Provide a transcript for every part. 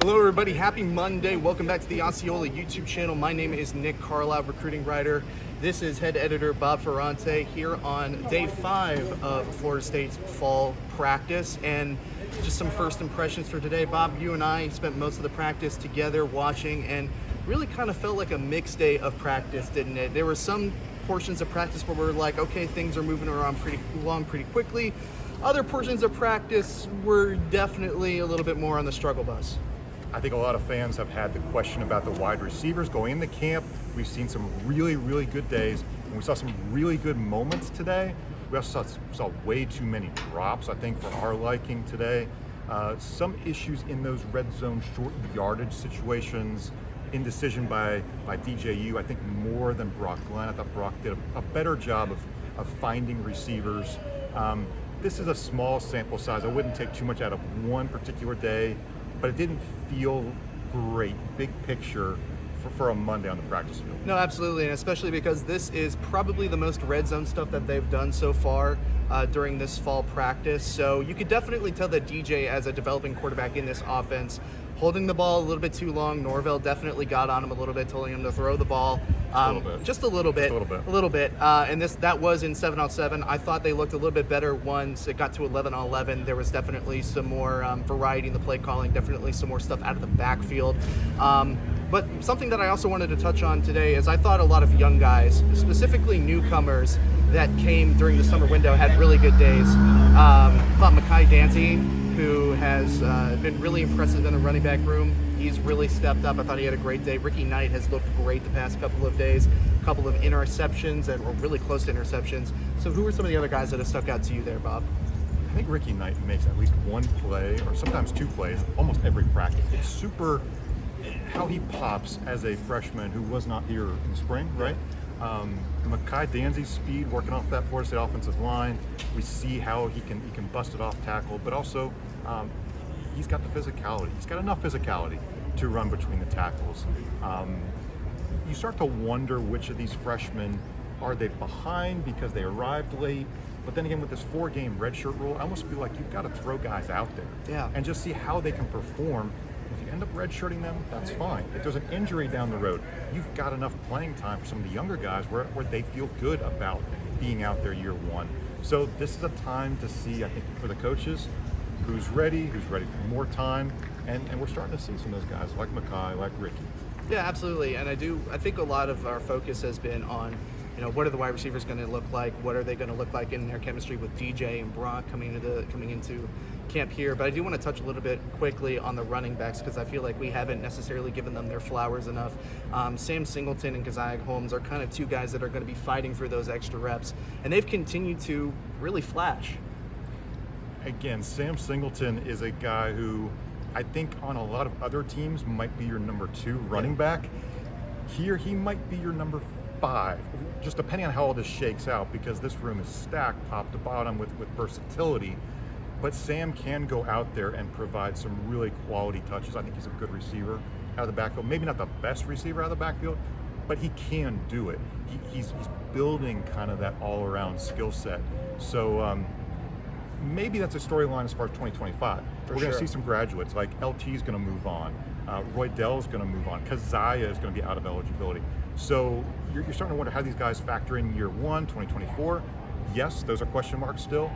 Hello everybody, happy Monday. Welcome back to the Osceola YouTube channel. My name is Nick Carlisle, recruiting writer. This is head editor Bob Ferrante here on day 5 of Florida State's fall practice. And just some first impressions for today. Bob, you and I spent most of the practice together watching, and really kind of felt like a mixed day of practice, didn't it? There were some portions of practice where we're like, okay, things are moving around pretty quickly. Other portions of practice were definitely a little bit more on the struggle bus. I think a lot of fans have had the question about the wide receivers going into camp. We've seen some really good days, and we saw some really good moments today. We also saw way too many drops, I think, for our liking today. Some issues in those red zone short yardage situations, indecision by DJU, I think more than Brock Glenn. I thought Brock did a better job of finding receivers. This is a small sample size. I wouldn't take too much out of one particular day, but it didn't feel great, big picture, for a Monday on the practice field. No, absolutely, and especially because this is probably the most red zone stuff that they've done so far during this fall practice. So you could definitely tell that DJ, as a developing quarterback in this offense, holding the ball a little bit too long. Norvell definitely got on him a little bit, telling him to throw the ball. Just a little bit. And that was in 7-on-7. I thought they looked a little bit better once it got to 11-on-11. There was definitely some more variety in the play calling, definitely some more stuff out of the backfield. But something that I also wanted to touch on today is I thought a lot of young guys, specifically newcomers that came during the summer window, had really good days. Thought Mekhi Danzy, who has been really impressive in the running back room. He's really stepped up. I thought he had a great day. Ricky Knight has looked great the past couple of days. A couple of interceptions, and were really close to interceptions. So who are some of the other guys that have stuck out to you there, Bob? I think Ricky Knight makes at least one play, or sometimes two plays, almost every practice. It's super how he pops as a freshman who was not here in the spring, right? Mekhi Danzy's speed, working off that Florida State offensive line. We see how he can bust it off tackle, but also he's got the physicality. He's got enough physicality to run between the tackles. You start to wonder which of these freshmen, are they behind because they arrived late? But then again, with this 4-game redshirt rule, I almost feel like you've got to throw guys out there and just see how they can perform. If you end up redshirting them, that's fine. If there's an injury down the road, you've got enough playing time for some of the younger guys where they feel good about being out there year one. So this is a time to see, I think, for the coaches, who's ready for more time, and we're starting to see some of those guys like Mekhi, like Ricky. Yeah, absolutely. And I think a lot of our focus has been on, what are the wide receivers going to look like? What are they going to look like in their chemistry with DJ and Brock coming into camp here? But I do want to touch a little bit quickly on the running backs, because I feel like we haven't necessarily given them their flowers enough. Sam Singleton and Keziah Holmes are kind of two guys that are going to be fighting for those extra reps, and they've continued to really flash. Again, Sam Singleton is a guy who I think on a lot of other teams might be your number 2 running back. Here, he might be your number 5, just depending on how all this shakes out, because this room is stacked top to bottom with versatility. But Sam can go out there and provide some really quality touches. I think he's a good receiver out of the backfield. Maybe not the best receiver out of the backfield, but he can do it. He's building kind of that all-around skill set. So maybe that's a storyline as far as 2025. We're going to see some graduates, like LT is going to move on. Roy Dell is going to move on. Keziah is going to be out of eligibility. So you're starting to wonder how these guys factor in year 1, 2024. Yes, those are question marks still.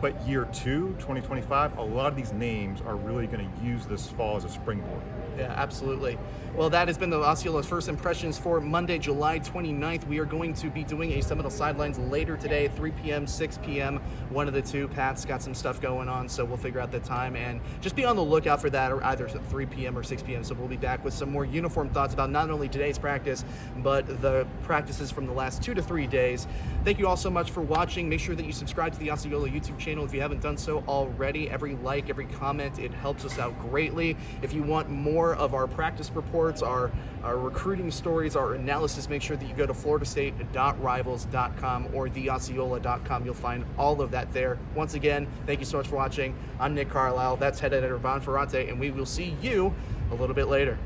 But year 2, 2025, a lot of these names are really going to use this fall as a springboard. Yeah, absolutely. Well, that has been the Osceola's First Impressions for Monday, July 29th. We are going to be doing a Seminole Sidelines later today, 3 p.m., 6 p.m., one of the two. Pat's got some stuff going on, so we'll figure out the time. And just be on the lookout for that, or either 3 p.m. or 6 p.m. So we'll be back with some more uniform thoughts about not only today's practice, but the practices from the last 2 to 3 days. Thank you all so much for watching. Make sure that you subscribe to the Osceola YouTube channel if you haven't done so already. Every like, every comment, it helps us out greatly. If you want more of our practice reports, our recruiting stories, our analysis, make sure that you go to floridastate.rivals.com or theosceola.com. You'll find all of that there. Once again, thank you so much for watching. I'm Nick Carlisle. That's head editor Bob Ferrante, and we will see you a little bit later.